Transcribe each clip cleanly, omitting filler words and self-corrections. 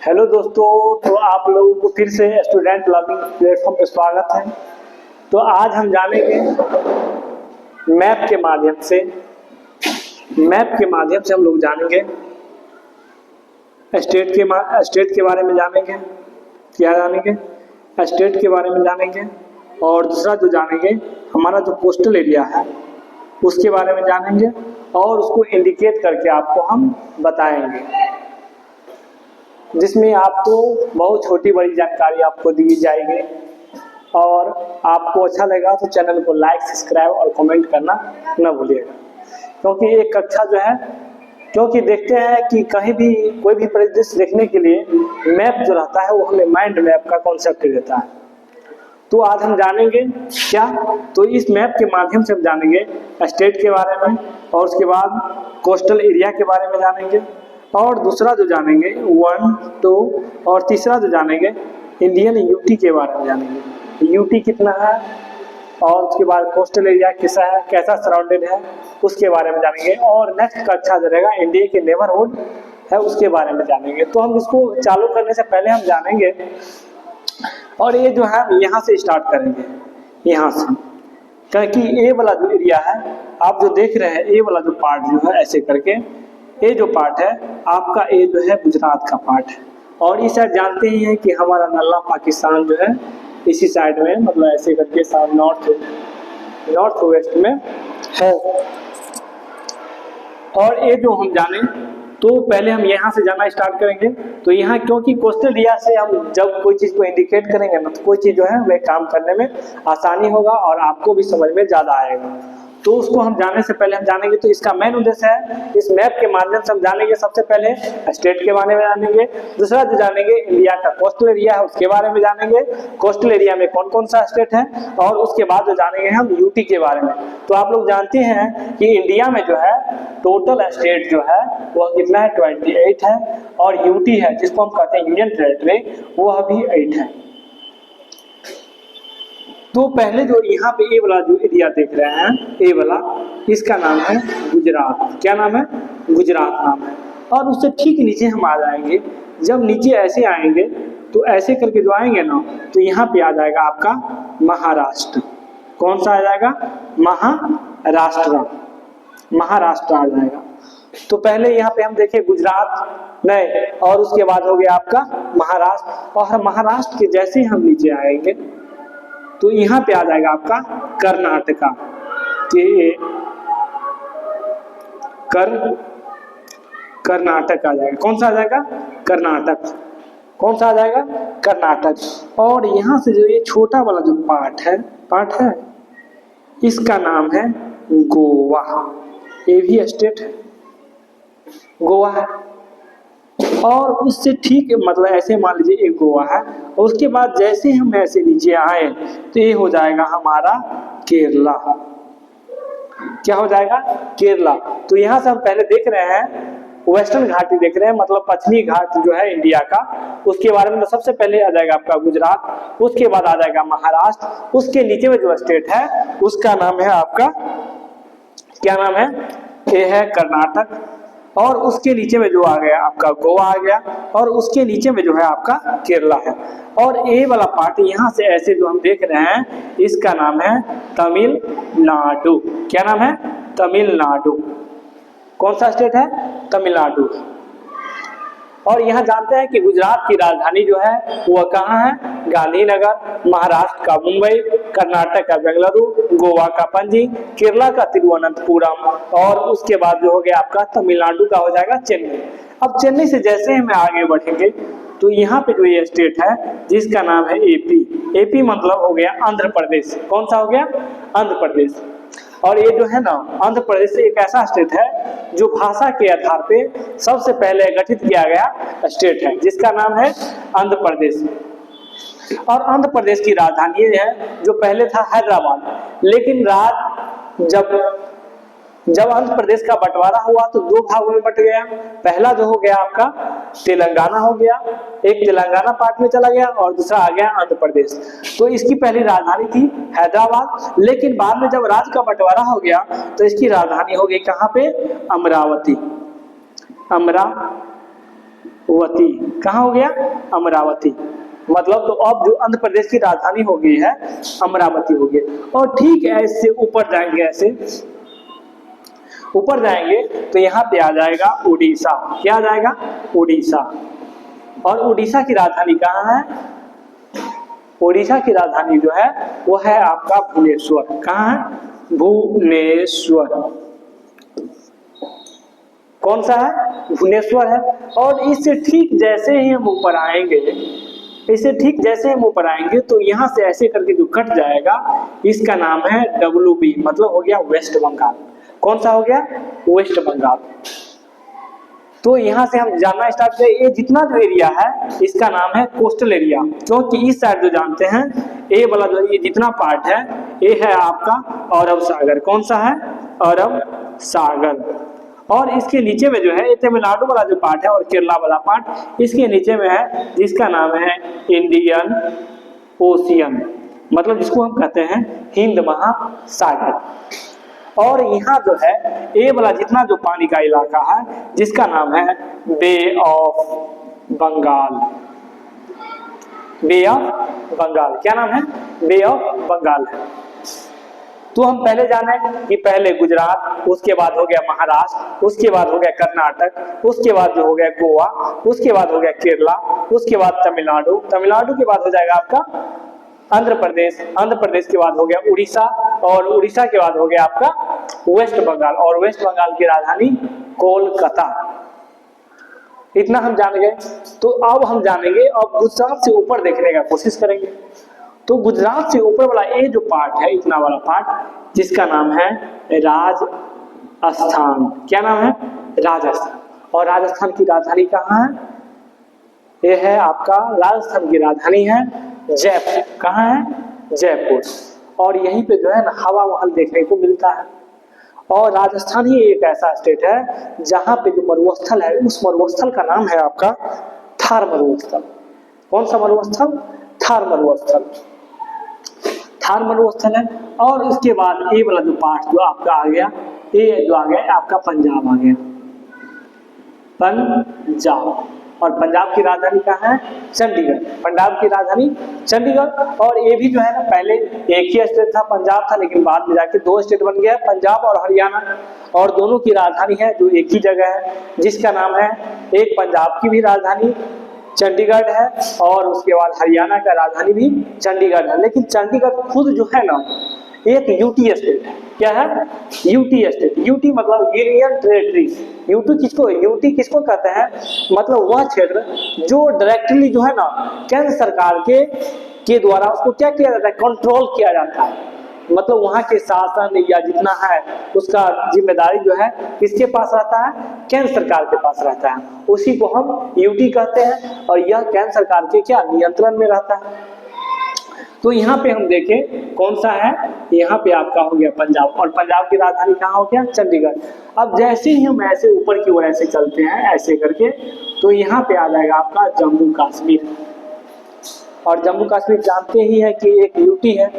Hello दोस्तों, तो आप लोगों को फिर से स्टूडेंट लर्निंग प्लेटफॉर्म पे स्वागत है। तो आज हम जानेंगे मैप के माध्यम से हम लोग जानेंगे स्टेट के बारे में जानेंगे। क्या जानेंगे? स्टेट के बारे में जानेंगे। और दूसरा जो जानेंगे हमारा जो कोस्टल एरिया है उसके बारे में जानेंगे और उसको इंडिकेट करके आपको हम बताएंगे, जिसमें आपको बहुत छोटी बड़ी जानकारी आपको दी जाएगी। और आपको अच्छा लगा तो चैनल को लाइक, सब्सक्राइब और कमेंट करना न भूलिएगा, क्योंकि ये कक्षा जो है, क्योंकि देखते हैं कि कहीं भी कोई भी परिदृश्य देखने के लिए मैप जो रहता है वो हमें माइंड मैप का कॉन्सेप्ट देता है। तो आज हम जानेंगे क्या, तो इस मैप के माध्यम से हम जानेंगे स्टेट के बारे में, और उसके बाद कोस्टल एरिया के बारे में जानेंगे, और दूसरा जो जानेंगे 1, 2 और तीसरा जो जानेंगे इंडियन यूटी के बारे में जानेंगे। यूटी कितना है और उसके बाद कोस्टल एरिया कैसा है, कैसा सराउंडेड है, उसके बारे में जानेंगे। और नेक्स्ट कक्षा जो रहेगा इंडिया के नेबरहुड है उसके बारे में जानेंगे। तो हम इसको चालू करने से पहले हम जानेंगे, और ये जो है यहाँ से स्टार्ट करेंगे, यहाँ से, क्योंकि ये वाला जो एरिया है आप जो देख रहे हैं, ये वाला जो पार्ट जो है ऐसे करके, ये जो पार्ट है आपका, ये जो है गुजरात का पार्ट है। और इस साइड जानते ही हैं कि हमारा नल्ला पाकिस्तान जो है इसी साइड में, मतलब ऐसे करके नॉर्थ वेस्ट में है। और ये जो हम जाने, तो पहले हम यहाँ से जाना स्टार्ट करेंगे। तो यहाँ क्योंकि कोस्टल एरिया से हम जब कोई चीज़ को इंडिकेट करेंगे ना, तो कोई चीज़ जो है हमें काम करने में आसानी होगा और आपको भी समझ में ज़्यादा आएगा। तो उसको हम जानने से पहले हम जानेंगे, तो इसका मेन उद्देश्य है इस मैप के माध्यम से हम जानेंगे सबसे पहले स्टेट के बारे में जानेंगे। दूसरा जो जानेंगे इंडिया का कोस्टल एरिया है उसके बारे में जानेंगे, कोस्टल एरिया में कौन कौन सा स्टेट है, और उसके बाद जो जानेंगे हम यूटी के बारे में। तो आप लोग जानते हैं कि इंडिया में जो है टोटल स्टेट जो है वह कितना है, 28 है, और यूटी है जिसको हम कहते हैं यूनियन टेरिटरी, वह भी 8 है। तो पहले जो यहाँ पे ये वाला जो एरिया देख रहे हैं, ये वाला, इसका नाम है गुजरात। क्या नाम है? गुजरात नाम है। और उससे ठीक नीचे हम आ जाएंगे। जब नीचे ऐसे आएंगे तो ऐसे करके जो आएंगे ना, तो यहाँ पे आ जाएगा आपका महाराष्ट्र। कौन सा आ जाएगा? महाराष्ट्र आ जाएगा। तो पहले यहाँ पे हम देखें गुजरात नहीं, और उसके बाद हो गया आपका महाराष्ट्र। और महाराष्ट्र के जैसे ही हम नीचे आएंगे तो यहाँ पे आ जाएगा आपका कर्नाटका। कर्नाटक आ जाएगा। कौन सा आ जाएगा? कर्नाटक। कौन सा आ जाएगा? कर्नाटक। और यहाँ से जो ये छोटा वाला जो पार्ट है इसका नाम है गोवा। ये भी स्टेट है, गोवा है। और उससे ठीक मतलब ऐसे मान लीजिए एक गोवा है, और उसके बाद जैसे हम ऐसे नीचे आए तो ये हो जाएगा हमारा केरला। क्या हो जाएगा? केरला। तो यहाँ से हम पहले देख रहे हैं वेस्टर्न घाटी देख रहे हैं, मतलब पश्चिमी घाट जो है इंडिया का, उसके बारे में। तो सबसे पहले आ जाएगा आपका गुजरात, उसके बाद आ जाएगा महाराष्ट्र, उसके नीचे में जो स्टेट है उसका नाम है आपका, क्या नाम है? ये है कर्नाटक। और उसके नीचे में जो आ गया आपका गोवा आ गया, और उसके नीचे में जो है आपका केरला है। और ये वाला पार्ट यहाँ से ऐसे जो हम देख रहे हैं इसका नाम है तमिलनाडु। क्या नाम है? तमिलनाडु। कौन सा स्टेट है? तमिलनाडु। और यहाँ जानते हैं कि गुजरात की राजधानी जो है वह कहाँ है? गांधीनगर। महाराष्ट्र का मुंबई, कर्नाटक का बेंगलुरु, गोवा का पणजी, केरला का तिरुवनंतपुरम, और उसके बाद जो हो गया आपका तमिलनाडु का हो जाएगा चेन्नई। अब चेन्नई से जैसे हम आगे बढ़ेंगे तो यहाँ पे जो ये स्टेट है जिसका नाम है एपी। एपी मतलब हो गया आंध्र प्रदेश। कौन सा हो गया? आंध्र प्रदेश। और ये जो है ना आंध्र प्रदेश एक ऐसा स्टेट है जो भाषा के आधार पे सबसे पहले गठित किया गया स्टेट है, जिसका नाम है आंध्र प्रदेश। और आंध्र प्रदेश की राजधानी है जो पहले था हैदराबाद, लेकिन जब आंध्र प्रदेश का बंटवारा हुआ तो दो भागों में बट गया। पहला जो हो गया आपका तेलंगाना हो गया, एक तेलंगाना पार्ट में चला गया, और दूसरा आ गया आंध्र प्रदेश। तो इसकी पहली राजधानी थी हैदराबाद, लेकिन बाद में जब राज्य का बंटवारा हो गया तो इसकी राजधानी हो गई कहाँ पे? अमरावती। अमरावती। कहाँ हो गया? अमरावती। मतलब तो अब जो आंध्र प्रदेश की राजधानी हो गई है अमरावती हो गई। और ठीक ऐसे ऊपर जाएंगे, ऐसे ऊपर जाएंगे तो यहाँ पे आ जाएगा उड़ीसा। क्या आ जाएगा? उड़ीसा। और उड़ीसा की राजधानी कहाँ है? उड़ीसा की राजधानी जो है वो है आपका भुवनेश्वर। कहाँ है? भुवनेश्वर। कौन सा है? भुवनेश्वर है। और इससे ठीक जैसे ही हम ऊपर आएंगे, इसे ठीक जैसे हम ऊपर आएंगे तो यहाँ से ऐसे करके जो कट जाएगा इसका नाम है WB, मतलब हो गया वेस्ट बंगाल। कौन सा हो गया? वेस्ट बंगाल। तो यहाँ से हम जानना स्टार्ट करें, ये जितना जो एरिया है इसका नाम है कोस्टल एरिया, क्योंकि इस साइड जो जानते हैं ये वाला जो ये जितना पार्ट है ये है आपका अरब सागर। कौन सा है? अरब सागर। और इसके नीचे में जो है ये तमिलनाडु वाला जो पार्ट है और केरला वाला पार्ट इसके नीचे में है, जिसका नाम है इंडियन ओशियन, मतलब जिसको हम कहते हैं हिंद महासागर। और यहाँ जो है ये वाला जितना जो पानी का इलाका है जिसका नाम है Bay of Bengal. Bay of Bengal. क्या नाम है? बे ऑफ बंगाल है। तो हम पहले जाने कि पहले गुजरात, उसके बाद हो गया महाराष्ट्र, उसके बाद हो गया कर्नाटक, उसके बाद जो हो गया गोवा, उसके बाद हो गया केरला, उसके बाद तमिलनाडु, तमिलनाडु के बाद हो जाएगा आपका आंध्र प्रदेश, आंध्र प्रदेश के बाद हो गया उड़ीसा, और उड़ीसा के बाद हो गया आपका वेस्ट बंगाल, और वेस्ट बंगाल की राजधानी कोलकाता। इतना हम जान गए। तो अब हम जानेंगे, अब गुजरात से ऊपर देखने का कोशिश करेंगे। तो गुजरात से ऊपर वाला ये जो पार्ट है, इतना वाला पार्ट, जिसका नाम है राजस्थान। क्या नाम है? राजस्थान। और राजस्थान की राजधानी कहाँ है? ये है आपका राजस्थान की राजधानी है जयपुर। कहाँ है? जयपुर। और यहीं पे जो है ना हवा महल देखने को मिलता है। और राजस्थान ही एक ऐसा स्टेट है जहाँ पे जो मरुस्थल है उस मरुस्थल का नाम है आपका थार मरुस्थल। कौन सा मरुस्थल? थार मरुस्थल। थार मरुस्थल है। और उसके बाद ये वाला जो पार्ट जो आपका आ गया, ये जो आ गया आपका पंजाब आ गया, पंजाब। और पंजाब की राजधानी कहाँ है? चंडीगढ़। पंजाब की राजधानी चंडीगढ़। और ये भी जो है ना पहले एक ही स्टेट था, पंजाब था, लेकिन बाद में जाके 2 स्टेट बन गया, पंजाब और हरियाणा। और दोनों की राजधानी है जो एक ही जगह है, जिसका नाम है, एक पंजाब की भी राजधानी चंडीगढ़ है और उसके बाद हरियाणा का राजधानी भी चंडीगढ़ है। लेकिन चंडीगढ़ खुद जो है ना एक यूटी स्टेट है। क्या है? UT state. यूटी मतलब यूनियन टेरिटरी। यूटी किसको कहते हैं? मतलब वह क्षेत्र जो डायरेक्टली जो है ना केंद्र सरकार के द्वारा उसको क्या किया जाता है? कंट्रोल किया जाता है। मतलब वहाँ के शासन या जितना है उसका जिम्मेदारी जो है किसके पास रहता है? केंद्र सरकार के पास रहता है। उसी को हम यूटी कहते हैं और यह केंद्र सरकार के क्या नियंत्रण में रहता है। तो यहाँ पे हम देखें कौन सा है, यहाँ पे आपका हो गया पंजाब। और पंजाब की राजधानी कहाँ हो गया? चंडीगढ़। अब जैसे ही हम ऐसे ऊपर की ओर ऐसे चलते हैं ऐसे करके, तो यहाँ पे आ जाएगा आपका जम्मू कश्मीर। और जम्मू कश्मीर जानते ही है कि एक यूटी है।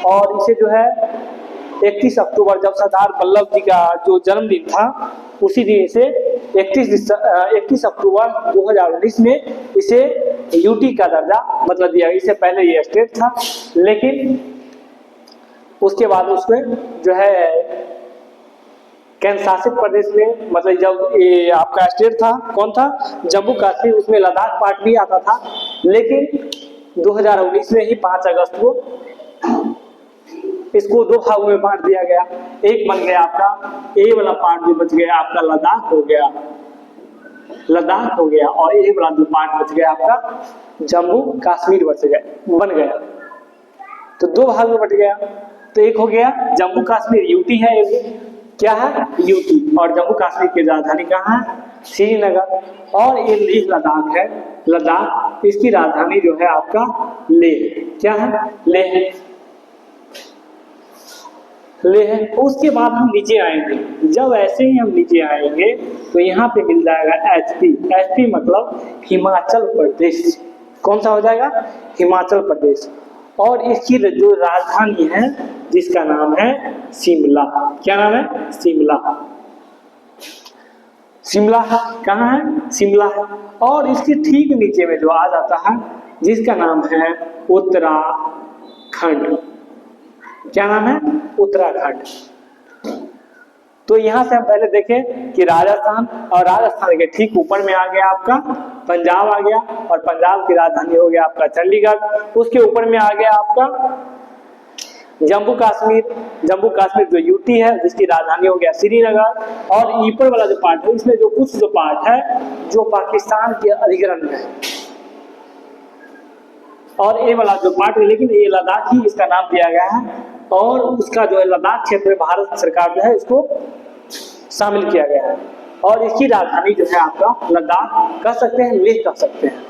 और इसे जो है 31 अक्टूबर जब सरदार वल्लभ जी का जो जन्मदिन था उसी दिन से 31 अक्टूबर 2019 में इसे यूटी का दर्जा मतलब दिया। इससे पहले ये स्टेट था, लेकिन उसके बाद उसमें जो है केंद्र शासित प्रदेश में, मतलब जब ये आपका स्टेट था कौन था? जम्मू कश्मीर, उसमें लद्दाख पार्ट भी आता था। लेकिन 2019 में ही 5 अगस्त को इसको 2 भागों में बांट दिया गया। एक बन गया आपका ए वाला पार्ट जो बच गया आपका लद्दाख हो गया, लद्दाख हो गया, और ए वाला जो पार्ट बच गया आपका जम्मू कश्मीर बन गया। तो 2 भाग में बट गया। तो एक हो गया जम्मू कश्मीर, यूटी है, क्या है? यूटी। और जम्मू कश्मीर की राजधानी कहाँ है? श्रीनगर। और ये लेह लद्दाख है, लद्दाख, इसकी राजधानी जो है आपका लेह। क्या है? लेह। लेह। उसके बाद हम नीचे आएंगे। जब ऐसे ही हम नीचे आएंगे तो यहाँ पे मिल जाएगा एचपी। एचपी मतलब हिमाचल प्रदेश। कौन सा हो जाएगा? हिमाचल प्रदेश। और इसकी जो राजधानी है जिसका नाम है शिमला। क्या नाम है? शिमला। शिमला है, कहाँ है? शिमला है। और इसके ठीक नीचे में जो आ जाता है जिसका नाम है उत्तराखंड। क्या नाम है? उत्तराखंड। तो यहां से हम पहले देखें कि राजस्थान, और राजस्थान के ठीक ऊपर में आ गया आपका पंजाब आ गया, और पंजाब की राजधानी हो गया आपका चंडीगढ़। उसके ऊपर में आ गया आपका जम्मू कश्मीर। जम्मू कश्मीर जो यूटी है जिसकी राजधानी हो गया श्रीनगर। और ऊपर वाला जो पार्ट है इसमें जो कुछ जो पार्ट है जो पाकिस्तान के अधिग्रहण में है, और ये वाला जो पार्ट है, लेकिन ये लद्दाख ही इसका नाम दिया गया है। और उसका जो है लद्दाख क्षेत्र में भारत सरकार जो है इसको शामिल किया गया है। और इसकी राजधानी जो है आपका लद्दाख कह सकते हैं, लेह कह सकते हैं।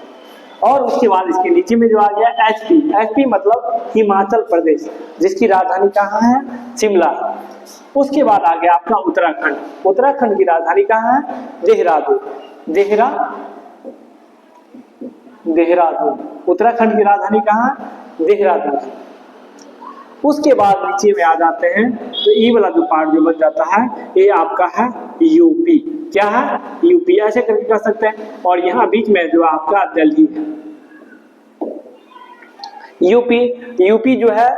और उसके बाद इसके नीचे में जो आ गया एचपी। एचपी मतलब हिमाचल प्रदेश, जिसकी राजधानी कहाँ है? शिमला। उसके बाद आ गया आपका उत्तराखंड। उत्तराखंड की राजधानी कहाँ है? देहरादून। देहरादून। उत्तराखंड की राजधानी कहाँ है? देहरादून। उसके बाद नीचे में आ जाते हैं तो ये वाला जो पार्ट जो बन जाता है ये आपका है यूपी। क्या है? यूपी। ऐसे करके कह सकते हैं। और यहाँ बीच में जो आपका दिल्ली है। यूपी जो है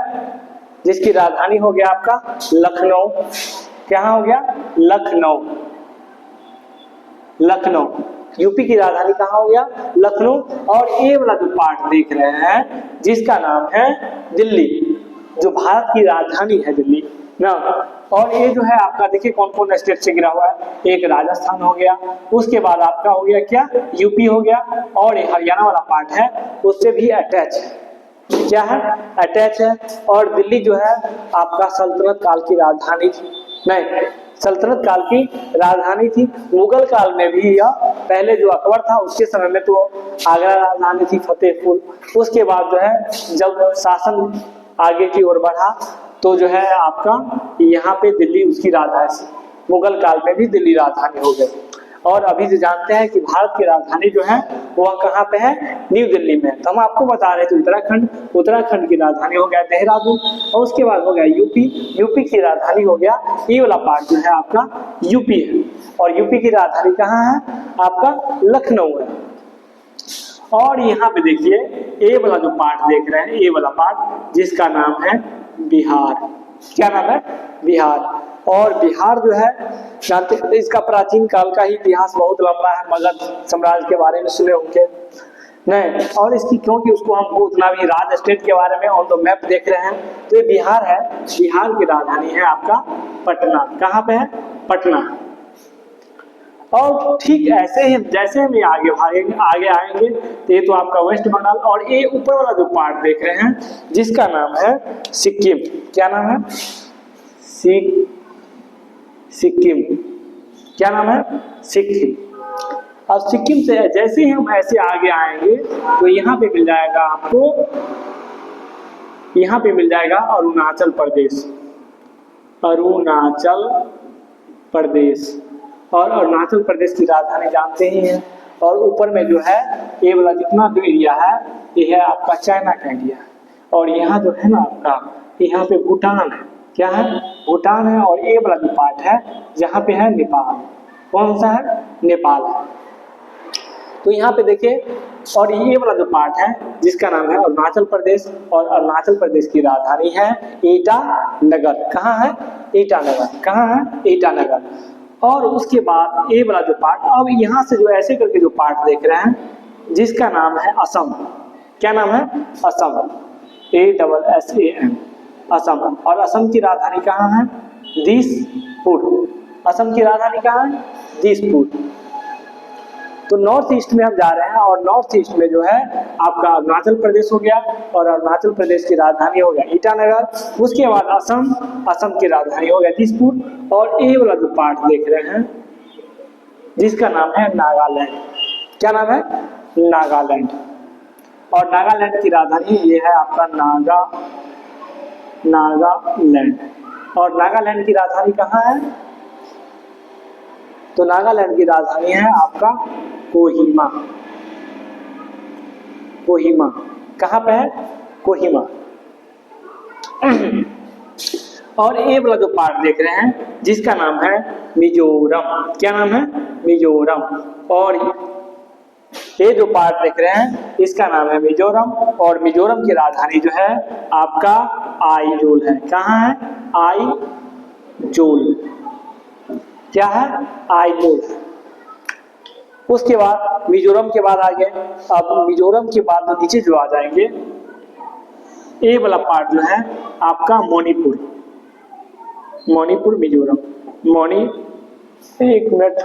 जिसकी राजधानी हो गया आपका लखनऊ। क्या हो गया? लखनऊ। यूपी की राजधानी कहाँ हो गया? लखनऊ। और ये वाला जो पार्ट देख रहे हैं जिसका नाम है दिल्ली, जो भारत की राजधानी है दिल्ली ना। और ये जो है आपका देखिए कौन कौन स्टेट से गिरा हुआ है। एक राजस्थान हो गया, उसके बाद आपका हो गया क्या? यूपी हो गया। और ये हरियाणा वाला पार्ट है उससे भी अटैच है। क्या है? अटैच है। और दिल्ली जो है आपका सल्तनत काल की राजधानी थी। नहीं, सल्तनत काल की राजधानी थी। मुगल काल में भी यह, पहले जो अकबर था उसके समय में तो आगरा राजधानी थी, फतेहपुर। उसके बाद जो है जब शासन आगे की ओर बढ़ा तो जो है आपका यहाँ पे दिल्ली उसकी राजधानी थी। मुगल काल में भी दिल्ली राजधानी हो गई। और अभी जो जानते हैं कि भारत की राजधानी जो है वह कहाँ पे है? न्यू दिल्ली में। तो हम आपको बता रहे थे उत्तराखंड की राजधानी हो गया देहरादून। और उसके बाद हो गया यूपी की राजधानी हो गया, ये वाला पार्ट जो है आपका यूपी है। और यूपी की राजधानी कहाँ है? आपका लखनऊ है। और यहाँ पे देखिए ए वाला जो पार्ट देख रहे हैं, ए वाला पार्ट जिसका नाम है बिहार। क्या नाम है? बिहार। और बिहार जो है जानते हैं इसका प्राचीन काल का ही इतिहास बहुत लंबा है। मगध साम्राज्य के बारे में सुने होंगे नहीं? और इसकी क्योंकि उसको हमको उतना भी राज्य स्टेट के बारे में ऑन द मैप देख रहे हैं तो ये बिहार है। बिहार की राजधानी है आपका पटना। कहाँ पे है? पटना। और ठीक ऐसे ही जैसे हम आगे आएंगे तो ये तो आपका वेस्ट बंगाल। और ये ऊपर वाला जो पार्ट देख रहे हैं जिसका नाम है सिक्किम। क्या नाम है? सिक्किम। क्या नाम है? सिक्किम। अब सिक्किम से जैसे ही हम ऐसे आगे आएंगे तो यहाँ पे मिल जाएगा आपको, यहाँ पे मिल जाएगा अरुणाचल प्रदेश। और अरुणाचल प्रदेश की राजधानी जानते ही हैं। और ऊपर में जो है ये वाला जितना जो एरिया है ये है आपका चाइना का एरिया। और यहाँ जो है ना आपका यहाँ पे भूटान है। क्या है? भूटान है। और ये वाला जो पार्ट है यहाँ पे है नेपाल। कौन सा है? नेपाल है। तो यहाँ पे देखिए और ये वाला जो पार्ट है जिसका नाम है अरुणाचल प्रदेश। और अरुणाचल प्रदेश की राजधानी है ईटानगर। कहाँ है? ईटानगर। कहाँ है? ईटानगर। और उसके बाद ये वाला जो पार्ट, अब यहाँ से जो ऐसे करके जो पार्ट देख रहे हैं जिसका नाम है असम। क्या नाम है? असम। ASSAM। असम। और असम की राजधानी कहाँ है? दिसपुर। असम की राजधानी कहाँ है? दिसपुर। तो नॉर्थ ईस्ट में हम जा रहे हैं। और नॉर्थ ईस्ट में जो है आपका अरुणाचल प्रदेश हो गया। और अरुणाचल प्रदेश की राजधानी हो गया ईटानगर। उसके बाद असम की राजधानी हो गया दिसपुर। और ये वाला जो पार्ट देख रहे हैं जिसका नाम है नागालैंड। क्या नाम है? नागालैंड। और नागालैंड की राजधानी ये है आपका नागालैंड। और नागालैंड की राजधानी कहाँ है? तो नागालैंड की राजधानी है आपका कोहिमा। कहाँ पे है? कोहिमा। और ये वाला जो पार्ट देख रहे हैं जिसका नाम है मिजोरम। क्या नाम है? मिजोरम। और ये जो पार्ट देख रहे हैं इसका नाम है मिजोरम। और मिजोरम की राजधानी जो है आपका आइजोल है। कहाँ है? आइजोल। क्या है? आइजोल। उसके बाद मिजोरम के बाद आगे, अब मिजोरम के बाद नीचे जो आ जाएंगे, ये वाला पार्ट जो है आपका मणिपुर। मणिपुर मिजोरम। एक मिनट,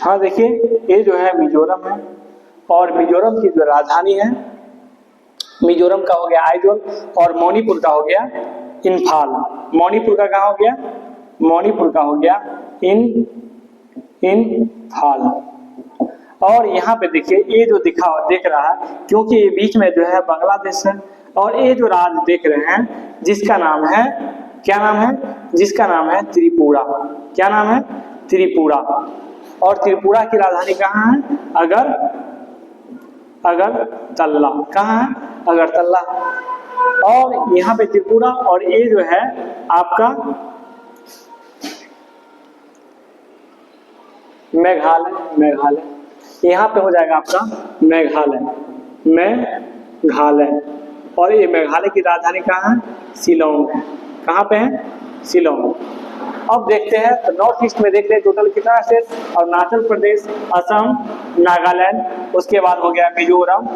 हाँ देखिए, ये जो है मिजोरम है। और मिजोरम की जो राजधानी है, मिजोरम का हो गया आइजोल और मणिपुर का हो गया इम्फाल। मणिपुर का कहाँ हो गया? मणिपुर का हो गया इम्फाल। और यहाँ पे देखिए, ये जो देख रहा है, क्योंकि ये बीच में जो है बांग्लादेश है। और ये जो राज्य देख रहे हैं जिसका नाम है, क्या नाम है? जिसका नाम है त्रिपुरा। क्या नाम है? त्रिपुरा। और त्रिपुरा की राजधानी कहाँ है? अगरतला। कहाँ है? अगरतला। और यहाँ पे त्रिपुरा, और ये जो है आपका मेघालय। यहाँ पे हो जाएगा आपका मेघालय। और ये मेघालय की राजधानी कहाँ है? शिलोंग है। कहाँ पे है? शिलोंग। अब देखते हैं तो नॉर्थ ईस्ट में देखते हैं टोटल कितना स्टेट। अरुणाचल प्रदेश, असम, नागालैंड, उसके बाद हो गया मिजोरम।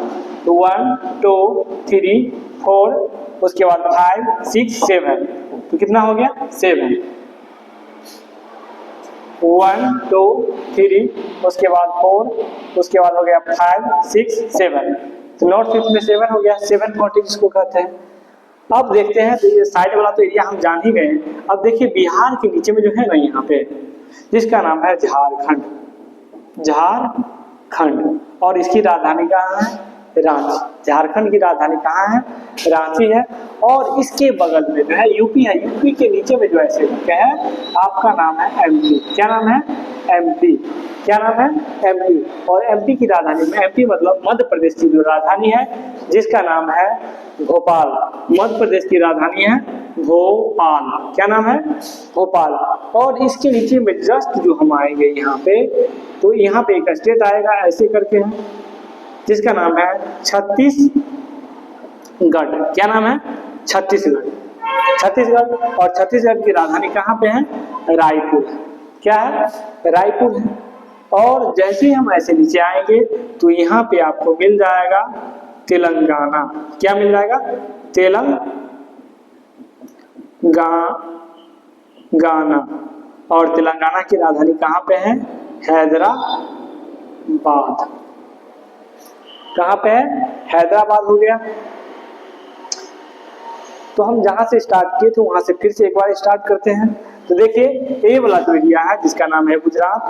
1 2 3 4, उसके बाद 5 6 7। तो कितना हो गया? 7। 1 2 3, उसके बाद 4, उसके बाद हो गया 5 6 7। तो नॉर्थ ईस्ट में 7 हो गया। 7 कॉन्टिनेंट जिसको कहते हैं। अब देखते हैं, तो ये साइड वाला तो एरिया हम जान ही गए। अब देखिए बिहार के नीचे में जो है ना यहाँ पे, जिसका नाम है झारखंड। और इसकी राजधानी कहाँ है? रांची। झारखंड की राजधानी कहाँ है? रांची है। और इसके बगल में जो है यूपी है। यूपी के नीचे में जो ऐसे है आपका नाम है एमपी। क्या नाम है? एमपी। क्या नाम है? एमपी। और एमपी की राजधानी में, एमपी मतलब मध्य प्रदेश की जो राजधानी है जिसका नाम है भोपाल। मध्य प्रदेश की राजधानी है भोपाल। क्या नाम है? भोपाल। और इसके नीचे में जस्ट जो हम आएंगे यहाँ पे, तो यहाँ पे एक स्टेट आएगा ऐसे करके है जिसका नाम है छत्तीसगढ़। क्या नाम है? छत्तीसगढ़। और छत्तीसगढ़ की राजधानी कहाँ पे है? रायपुर। क्या है? रायपुर है। और जैसे ही हम ऐसे नीचे आएंगे तो यहाँ पे आपको मिल जाएगा तेलंगाना। क्या मिल जाएगा? तेलंगाना। और तेलंगाना की राजधानी कहाँ पे है? हैदराबाद। कहाँ पे है? हैदराबाद हो गया। तो हम जहां से स्टार्ट किए थे वहां से फिर से एक बार स्टार्ट करते हैं। तो देखिए, ये वाला जो एरिया है जिसका नाम है गुजरात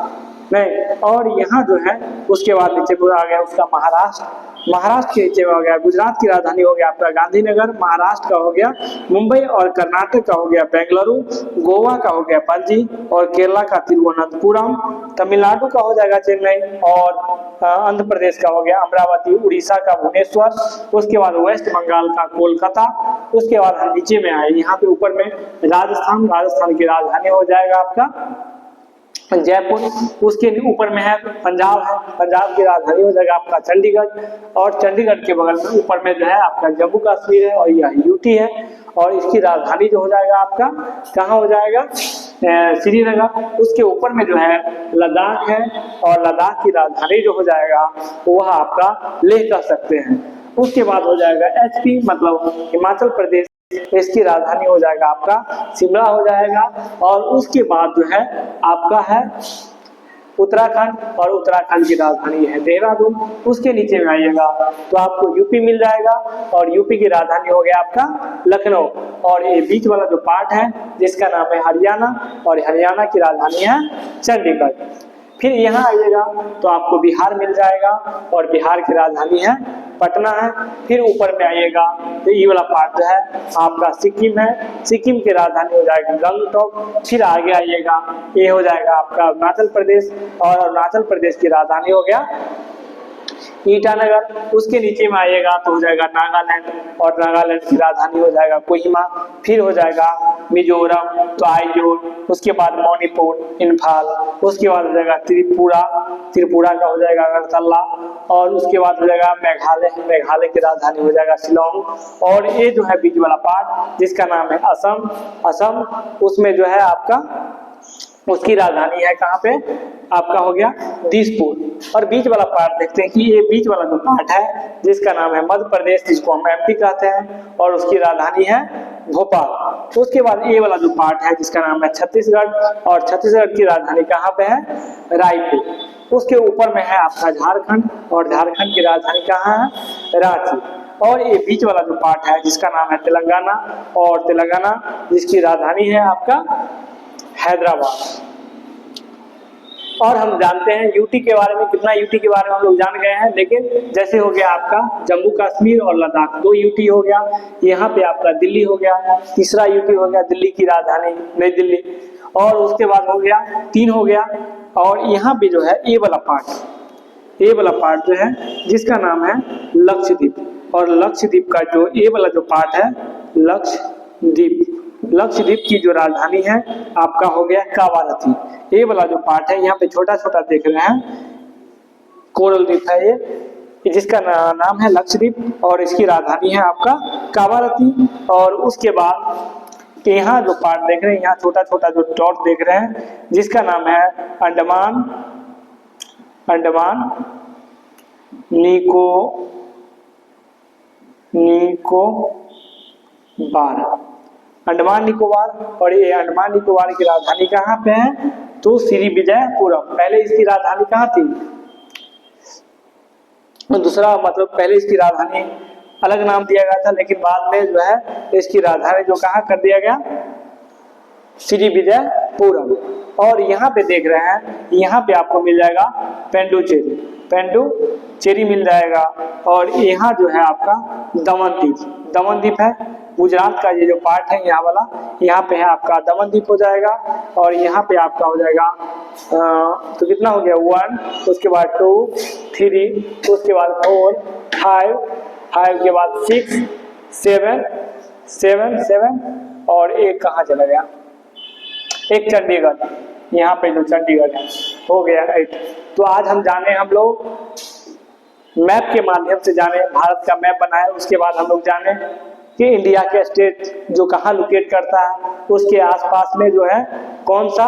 नहीं, और यहाँ जो है उसके बाद नीचे आ गया उसका महाराष्ट्र। महाराष्ट्र के नीचे में हो गया गुजरात की राजधानी हो गया आपका गांधीनगर। महाराष्ट्र का हो गया मुंबई। और कर्नाटक का हो गया बेंगलुरु। गोवा का हो गया पणजी। और केरला का तिरुवनंतपुरम। तमिलनाडु का हो जाएगा चेन्नई। और आंध्र प्रदेश का हो गया अमरावती। उड़ीसा का भुवनेश्वर। उसके बाद वेस्ट बंगाल का कोलकाता। उसके बाद हम नीचे में आए, यहाँ पे ऊपर में राजस्थान की राजधानी हो जाएगा आपका जयपुर। उसके ऊपर में है पंजाब है। पंजाब की राजधानी हो जाएगा आपका चंडीगढ़। और चंडीगढ़ के बगल में ऊपर में जो है आपका जम्मू कश्मीर है और यह यूटी है। और इसकी राजधानी जो हो जाएगा आपका कहाँ हो जाएगा? श्रीनगर। उसके ऊपर में जो है लद्दाख है। और लद्दाख की राजधानी जो हो जाएगा वह आपका लेह कह सकते हैं। उसके बाद हो जाएगा एचपी मतलब हिमाचल प्रदेश। इसकी राजधानी हो जाएगा आपका शिमला हो जाएगा। और उसके बाद जो है आपका है उत्तराखंड और उत्तराखंड की राजधानी है देहरादून। उसके नीचे में आइएगा तो आपको यूपी मिल जाएगा और यूपी की राजधानी हो गया आपका लखनऊ। और ये बीच वाला जो पार्ट है जिसका नाम है हरियाणा और हरियाणा की राजधानी है चंडीगढ़। फिर यहाँ आइएगा तो आपको बिहार मिल जाएगा और बिहार की राजधानी है पटना है। फिर ऊपर में आइएगा तो ये वाला पार्ट जो है आपका सिक्किम है, सिक्किम की राजधानी हो जाएगी गंगटोक। फिर आगे आइएगा ये हो जाएगा आपका अरुणाचल प्रदेश और अरुणाचल प्रदेश की राजधानी हो गया ईटानगर। उसके नीचे में आइएगा तो हो जाएगा नागालैंड और नागालैंड की राजधानी हो जाएगा कोहिमा। फिर हो जाएगा मिजोरम तो आइजोल। उसके बाद मणिपुर इम्फाल। उसके बाद हो जाएगा त्रिपुरा, त्रिपुरा का हो जाएगा अगरतला। और उसके बाद हो जाएगा मेघालय, मेघालय की राजधानी हो जाएगा शिलोंग। और ये जो है बीच वाला पार्ट जिसका नाम है असम, असम उसमें जो है आपका उसकी राजधानी है कहाँ पे आपका हो गया दिसपुर। और बीच वाला पार्ट देखते हैं कि ये बीच वाला जो पार्ट है जिसका नाम है मध्य प्रदेश, जिसको हम एमपी कहते हैं और उसकी राजधानी है भोपाल। उसके बाद ये वाला जो पार्ट है जिसका नाम है छत्तीसगढ़ और छत्तीसगढ़ की राजधानी कहाँ पे है रायपुर। उसके ऊपर में है आपका झारखंड और झारखंड की राजधानी कहाँ है रांची। और ये बीच वाला जो पार्ट है जिसका नाम है तेलंगाना और तेलंगाना जिसकी राजधानी है आपका हैदराबाद। और हम जानते हैं यूटी के बारे में, कितना यूटी के बारे में हम लोग जान गए हैं, लेकिन जैसे हो गया आपका जम्मू कश्मीर और लद्दाख 2 यूटी हो गया। यहाँ पे आपका दिल्ली हो गया, तीसरा यूटी हो गया दिल्ली की राजधानी नई दिल्ली। और उसके बाद हो गया 3 हो गया। और यहाँ पे जो है ये वाला पार्ट जो है जिसका नाम है लक्षद्वीप। और लक्षद्वीप का जो ये वाला जो पार्ट है लक्षद्वीप, लक्षद्वीप की जो राजधानी है आपका हो गया कावारती। ये वाला जो पार्ट है यहाँ पे छोटा छोटा देख रहे हैं कोरल द्वीप है ये जिसका नाम है लक्षद्वीप और इसकी राजधानी है आपका कावारती। और उसके बाद यहाँ जो पार्ट देख रहे हैं यहाँ छोटा छोटा जो डॉट देख रहे हैं जिसका नाम है अंडमान, अंडमान निकोबार, अंडमान निकोबार। और ये अंडमान निकोबार की राजधानी कहाँ पे है तो श्रीविजयपुरम। पहले इसकी राजधानी कहाँ थी, दूसरा मतलब पहले इसकी राजधानी अलग नाम दिया गया था लेकिन बाद में जो है इसकी राजधानी जो कहाँ कर दिया गया श्रीविजयपुरम। और यहाँ पे देख रहे हैं यहाँ पे आपको मिल जाएगा पेंडुचेरी, पेंडुचेरी मिल जाएगा। और यहाँ जो है आपका दमनदीप, दमनदीप है गुजरात का ये जो पार्ट है यहाँ वाला, यहाँ पे है आपका दमनदीप हो जाएगा। और यहाँ पे आपका हो जाएगा तो कितना हो गया 1, उसके बाद 2, 3, उसके बाद 4, 5 के बाद 6, 7 और एक कहाँ चला गया एक चंडीगढ़। यहाँ पे जो चंडीगढ़ है हो गया 8। तो आज हम जाने, हम लोग मैप के माध्यम से जाने, भारत का मैप बनाए। उसके बाद हम लोग जाने कि इंडिया के स्टेट जो कहाँ लोकेट करता है उसके आसपास में जो है कौन सा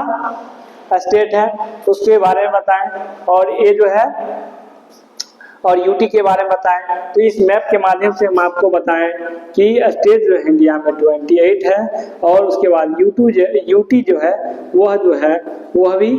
स्टेट है उसके बारे में बताएं। और ये जो है और यूटी के बारे में बताएं। तो इस मैप के माध्यम से हम आपको बताएं कि स्टेट जो है इंडिया में 28 है और उसके बाद यूटी जो है वह भी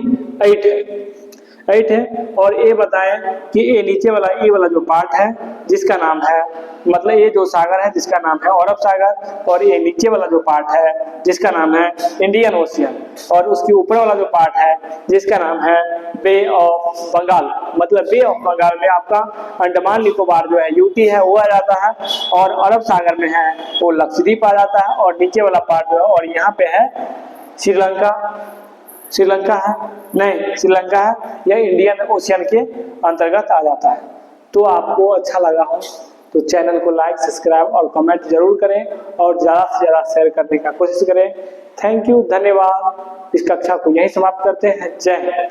8 है। और ये बताएं कि ये नीचे वाला ये वाला जो पार्ट है जिसका नाम है मतलब ये जो सागर है जिसका नाम है अरब सागर। और ये नीचे वाला जो पार्ट है जिसका नाम है इंडियन ओशियन। और उसके ऊपर वाला जो पार्ट है जिसका नाम है बे ऑफ बंगाल। मतलब बे ऑफ बंगाल में आपका अंडमान निकोबार जो है यूटी है वो आ जाता है और अरब सागर में है वो लक्षद्वीप आ जाता है। और नीचे वाला पार्ट जो है और यहाँ पे है श्रीलंका है, नहीं श्रीलंका है, यह इंडियन ओशियन के अंतर्गत आ जाता है। तो आपको अच्छा लगा हो तो चैनल को लाइक, सब्सक्राइब और कमेंट जरूर करें और ज़्यादा से ज़्यादा शेयर करने का कोशिश करें। थैंक यू, धन्यवाद। इस कक्षा को यहीं समाप्त करते हैं। जय हिंद।